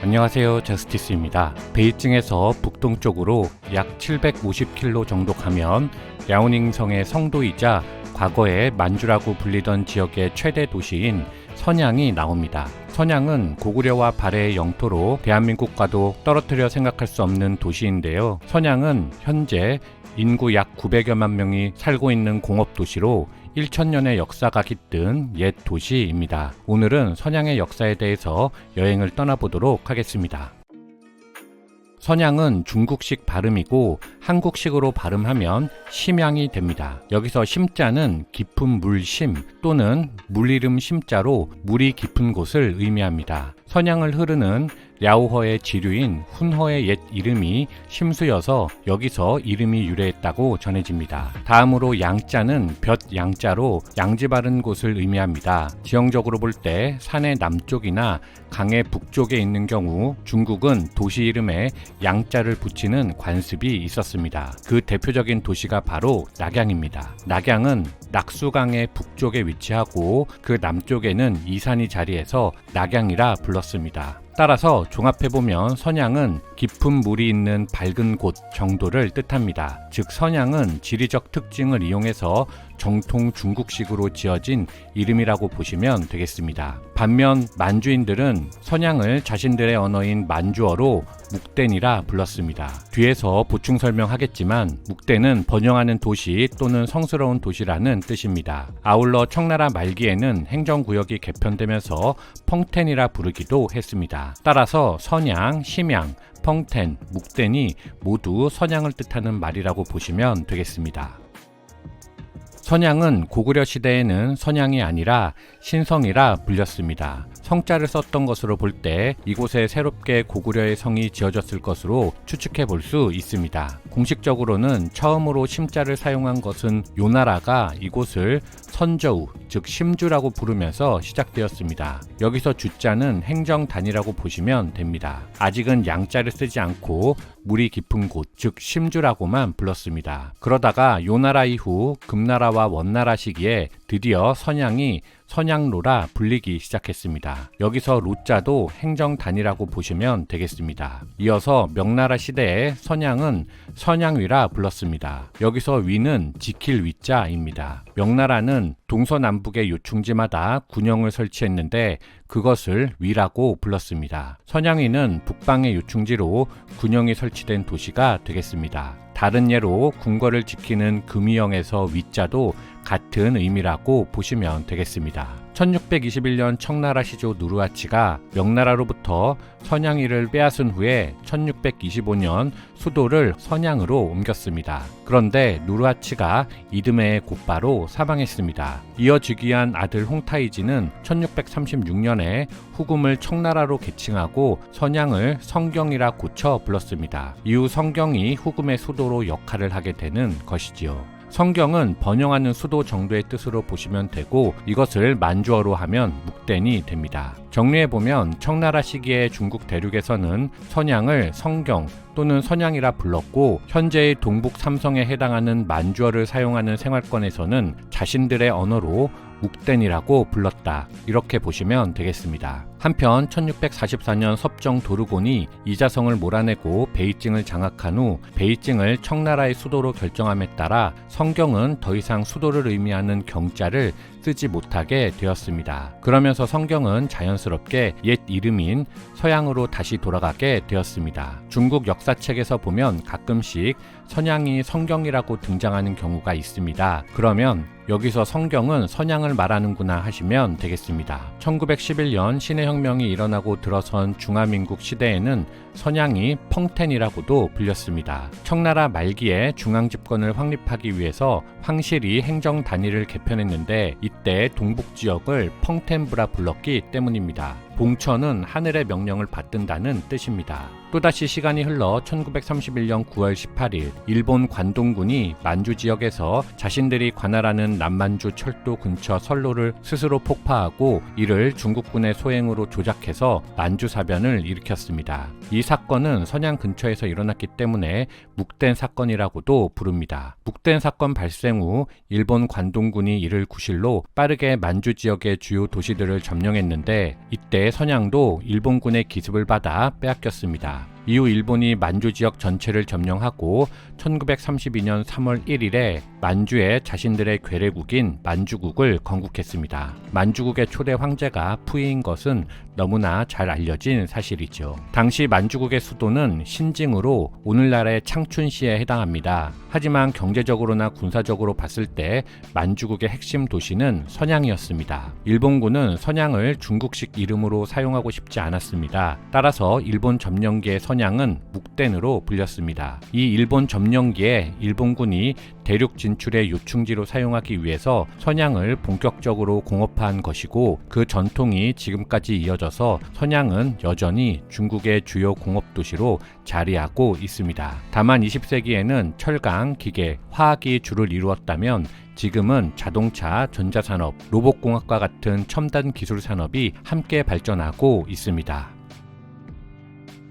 안녕하세요, 저스티스입니다. 베이징에서 북동쪽으로 약 750km 정도 가면 랴오닝성의 성도이자 과거에 만주라고 불리던 지역의 최대 도시인 선양이 나옵니다. 선양은 고구려와 발해의 영토로 대한민국과도 떨어뜨려 생각할 수 없는 도시인데요. 선양은 현재 인구 약 900여만 명이 살고 있는 공업도시로 1000년의 역사가 깃든 옛 도시입니다. 오늘은 선양의 역사에 대해서 여행을 떠나보도록 하겠습니다. 선양은 중국식 발음이고 한국식으로 발음하면 심양이 됩니다. 여기서 심자는 깊은 물심 또는 물이름 심자로 물이 깊은 곳을 의미합니다. 선양을 흐르는 랴오허의 지류인 훈허의 옛 이름이 심수여서 여기서 이름이 유래했다고 전해집니다. 다음으로 양자는 볕 양자로 양지 바른 곳을 의미합니다. 지형적으로 볼 때 산의 남쪽이나 강의 북쪽에 있는 경우 중국은 도시 이름에 양자를 붙이는 관습이 있었습니다. 그 대표적인 도시가 바로 낙양입니다. 낙양은 낙수강의 북쪽에 위치하고 그 남쪽에는 이산이 자리해서 낙양이라 불렀습니다. 따라서 종합해보면 선양은 깊은 물이 있는 밝은 곳 정도를 뜻합니다. 즉 선양은 지리적 특징을 이용해서 정통 중국식으로 지어진 이름이라고 보시면 되겠습니다. 반면 만주인들은 선양을 자신들의 언어인 만주어로 묵덴이라 불렀습니다. 뒤에서 보충 설명하겠지만 묵덴은 번영하는 도시 또는 성스러운 도시라는 뜻입니다. 아울러 청나라 말기에는 행정구역이 개편되면서 펑텐이라 부르기도 했습니다. 따라서 선양, 심양, 펑텐, 묵덴이 모두 선양을 뜻하는 말이라고 보시면 되겠습니다. 선양은 고구려 시대에는 선양이 아니라 신성이라 불렸습니다. 성자를 썼던 것으로 볼 때 이곳에 새롭게 고구려의 성이 지어졌을 것으로 추측해 볼 수 있습니다. 공식적으로는 처음으로 심자를 사용한 것은 요나라가 이곳을 선저우, 즉 심주라고 부르면서 시작되었습니다. 여기서 주자는 행정단이라고 보시면 됩니다. 아직은 양자를 쓰지 않고 물이 깊은 곳, 즉 심주라고만 불렀습니다. 그러다가 요나라 이후 금나라와 원나라 시기에 드디어 선양이 선양로라 불리기 시작했습니다. 여기서 로자도 행정단이라고 보시면 되겠습니다. 이어서 명나라 시대에 선양은 선양위라 불렀습니다. 여기서 위는 지킬 위자입니다. 명나라는 동서남북의 요충지마다 군영을 설치했는데 그것을 위라고 불렀습니다. 선양위는 북방의 요충지로 군영이 설치된 도시가 되겠습니다. 다른 예로 궁궐을 지키는 금위영에서 위자도 같은 의미라고 보시면 되겠습니다. 1621년 청나라 시조 누르하치가 명나라로부터 선양위를 빼앗은 후에 1625년 수도를 선양으로 옮겼습니다. 그런데 누르하치가 이듬해 곧바로 사망했습니다. 이어 즉위한 아들 홍타이지는 1636년에 후금을 청나라로 계칭하고 선양을 성경이라 고쳐 불렀습니다. 이후 성경이 후금의 수도로 역할을 하게 되는 것이지요. 성경은 번영하는 수도 정도의 뜻으로 보시면 되고 이것을 만주어로 하면 묵덴이 됩니다. 정리해보면 청나라 시기의 중국 대륙에서는 선양을 성경 또는 선양이라 불렀고 현재의 동북 삼성에 해당하는 만주어를 사용하는 생활권에서는 자신들의 언어로 묵덴이라고 불렀다. 이렇게 보시면 되겠습니다. 한편 1644년 섭정 도르곤이 이자성을 몰아내고 베이징을 장악한 후 베이징을 청나라의 수도로 결정함에 따라 성경은 더 이상 수도를 의미하는 경자를 쓰지 못하게 되었습니다. 그러면서 성경은 자연스럽게 옛 이름인 서양으로 다시 돌아가게 되었습니다. 중국 역사책에서 보면 가끔씩 선양이 성경이라고 등장하는 경우가 있습니다. 그러면 여기서 성경은 선양을 말하는구나 하시면 되겠습니다. 1911년 신해혁명이 일어나고 들어선 중화민국 시대에는 선양이 펑텐이라고도 불렸습니다. 청나라 말기에 중앙집권을 확립하기 위해서 황실이 행정단위를 개편했는데 이때 동북지역을 펑텐부라 불렀기 때문입니다. 봉천은 하늘의 명령을 받든다는 뜻입니다. 또다시 시간이 흘러 1931년 9월 18일 일본 관동군이 만주 지역에서 자신들이 관할하는 남만주 철도 근처 선로를 스스로 폭파하고 이를 중국군의 소행으로 조작해서 만주사변을 일으켰습니다. 이 사건은 선양 근처에서 일어났기 때문에 묵된 사건이라고도 부릅니다. 묵된 사건 발생 후 일본 관동군이 이를 구실로 빠르게 만주 지역의 주요 도시들을 점령했는데 이때 선양도 일본군의 기습을 받아 빼앗겼습니다. 이후 일본이 만주 지역 전체를 점령하고 1932년 3월 1일에 만주에 자신들의 괴뢰국인 만주국을 건국했습니다. 만주국의 초대 황제가 푸이인 것은 너무나 잘 알려진 사실이죠. 당시 만주국의 수도는 신징으로 오늘날의 창춘시에 해당합니다. 하지만 경제적으로나 군사적으로 봤을 때 만주국의 핵심 도시는 선양이었습니다. 일본군은 선양을 중국식 이름으로 사용하고 싶지 않았습니다. 따라서 일본 점령기의 선양은 묵덴으로 불렸습니다. 이 일본 점령기에 일본군이 대륙 진출의 요충지로 사용하기 위해서 선양을 본격적으로 공업화한 것이고 그 전통이 지금까지 이어져서 선양은 여전히 중국의 주요 공업도시로 자리하고 있습니다. 다만 20세기에는 철강, 기계, 화학이 주를 이루었다면 지금은 자동차, 전자산업, 로봇공학과 같은 첨단 기술 산업이 함께 발전하고 있습니다.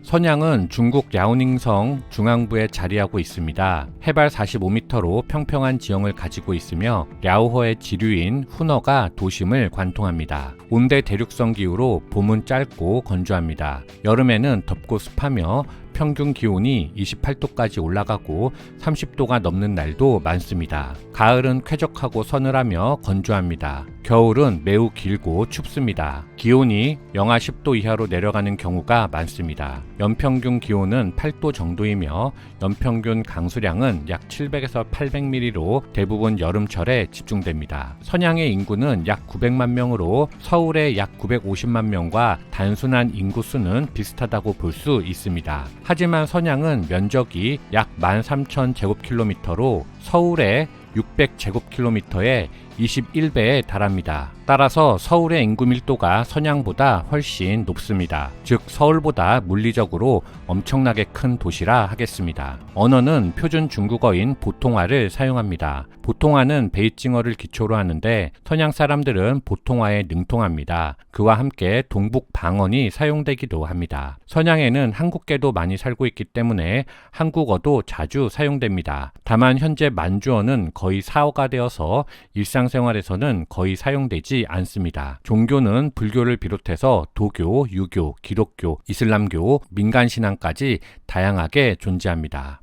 선양은 중국 랴오닝성 중앙부에 자리하고 있습니다. 해발 45m로 평평한 지형을 가지고 있으며 랴오허의 지류인 훈어가 도심을 관통합니다. 온대 대륙성 기후로 봄은 짧고 건조합니다. 여름에는 덥고 습하며 평균 기온이 28도까지 올라가고 30도가 넘는 날도 많습니다. 가을은 쾌적하고 서늘하며 건조합니다. 겨울은 매우 길고 춥습니다. 기온이 영하 10도 이하로 내려가는 경우가 많습니다. 연평균 기온은 8도 정도이며 연평균 강수량은 약 700에서 800mm로 대부분 여름철에 집중됩니다. 선양의 인구는 약 900만 명으로 서울의 약 950만 명과 단순한 인구수는 비슷하다고 볼 수 있습니다. 하지만 선양은 면적이 약 13,000제곱킬로미터로 서울의 600제곱킬로미터에 21배에 달합니다. 따라서 서울의 인구 밀도가 선양보다 훨씬 높습니다. 즉 서울보다 물리적으로 엄청나게 큰 도시라 하겠습니다. 언어는 표준 중국어인 보통화를 사용합니다. 보통화는 베이징어를 기초로 하는데 선양 사람들은 보통화에 능통합니다. 그와 함께 동북 방언이 사용되기도 합니다. 선양에는 한국계도 많이 살고 있기 때문에 한국어도 자주 사용됩니다. 다만 현재 만주어는 거의 사어가 되어서 일상생활에서는 거의 사용되지 않습니다. 종교는 불교를 비롯해서 도교, 유교, 기독교, 이슬람교, 민간신앙까지 다양하게 존재합니다.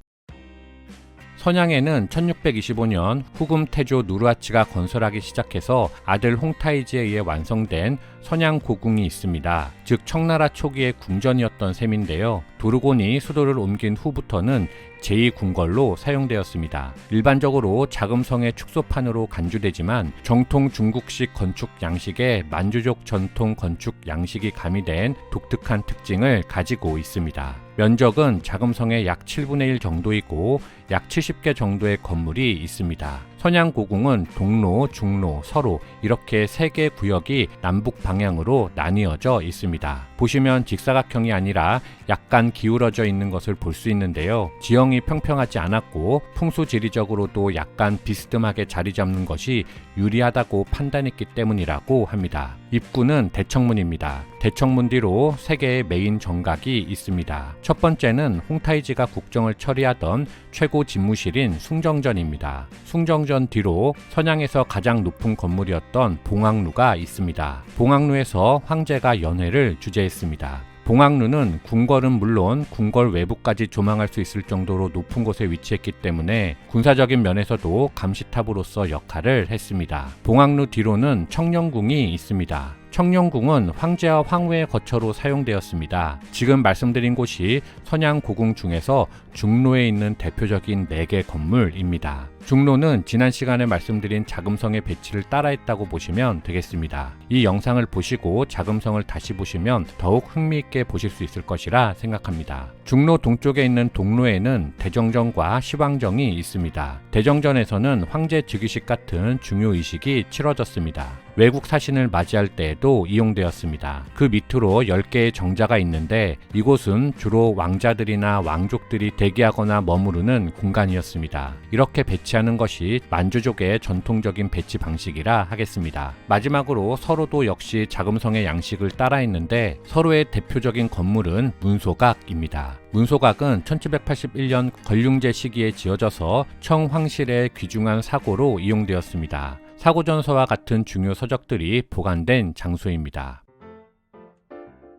선양에는 1625년 후금 태조 누르하치가 건설하기 시작해서 아들 홍타이지에 의해 완성된 선양고궁이 있습니다. 즉 청나라 초기의 궁전이었던 셈인데요. 도르곤이 수도를 옮긴 후부터는 제2궁궐로 사용되었습니다. 일반적으로 자금성의 축소판으로 간주되지만 정통 중국식 건축 양식에 만주족 전통 건축 양식이 가미된 독특한 특징을 가지고 있습니다. 면적은 자금성의 약 7분의 1 정도이고 약 70개 정도의 건물이 있습니다. 선양고궁은 동로, 중로, 서로 이렇게 3개 구역이 남북 방향으로 나뉘어져 있습니다. 보시면 직사각형이 아니라 약간 기울어져 있는 것을 볼 수 있는데요. 지형이 평평하지 않았고 풍수지리적으로도 약간 비스듬하게 자리 잡는 것이 유리하다고 판단했기 때문이라고 합니다. 입구는 대청문입니다. 대청문 뒤로 3개의 메인 정각이 있습니다. 첫 번째는 홍타이지가 국정을 처리하던 최고 집무실인 숭정전입니다. 숭정전 뒤로 선양에서 가장 높은 건물이었던 봉학루가 있습니다. 봉학루에서 황제가 연회를 주재했습니다. 봉학루는 궁궐은 물론 궁궐 외부까지 조망할 수 있을 정도로 높은 곳에 위치했기 때문에 군사적인 면에서도 감시탑으로서 역할을 했습니다. 봉학루 뒤로는 청령궁이 있습니다. 청령궁은 황제와 황후의 거처로 사용되었습니다. 지금 말씀드린 곳이 선양고궁 중에서 중로에 있는 대표적인 4개 건물입니다. 중로는 지난 시간에 말씀드린 자금성의 배치를 따라했다고 보시면 되겠습니다. 이 영상을 보시고 자금성을 다시 보시면 더욱 흥미있게 보실 수 있을 것이라 생각합니다. 중로 동쪽에 있는 동로에는 대정전과 시황정이 있습니다. 대정전에서는 황제 즉위식 같은 중요 의식이 치러졌습니다. 외국 사신을 맞이할 때에도 이용되었습니다. 그 밑으로 10개의 정자가 있는데 이곳은 주로 왕자들이나 왕족들이 대기하거나 머무르는 공간이었습니다. 이렇게 배치하는 것이 만주족의 전통적인 배치 방식이라 하겠습니다. 마지막으로 서로도 역시 자금성의 양식을 따라했는데 서로의 대표적인 건물은 문소각입니다. 문소각은 1781년 건륭제 시기에 지어져서 청황실의 귀중한 사고로 이용되었습니다. 사고전서와 같은 중요 서적들이 보관된 장소입니다.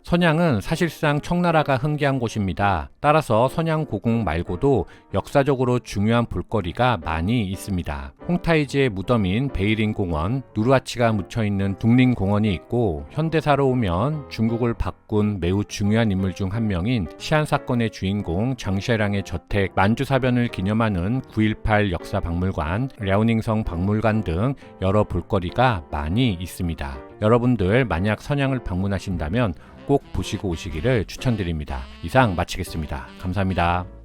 선양은 사실상 청나라가 흥계한 곳입니다. 따라서 선양고궁 말고도 역사적으로 중요한 볼거리가 많이 있습니다. 홍타이지의 무덤인 베이링공원, 누르하치가 묻혀있는 둥링공원이 있고 현대사로 오면 중국을 바꾼 매우 중요한 인물 중 한 명인 시안사건의 주인공 장셰랑의 저택, 만주사변을 기념하는 9.18 역사박물관, 랴오닝성 박물관 등 여러 볼거리가 많이 있습니다. 여러분들 만약 선양을 방문하신다면 꼭 보시고 오시기를 추천드립니다. 이상 마치겠습니다. 감사합니다.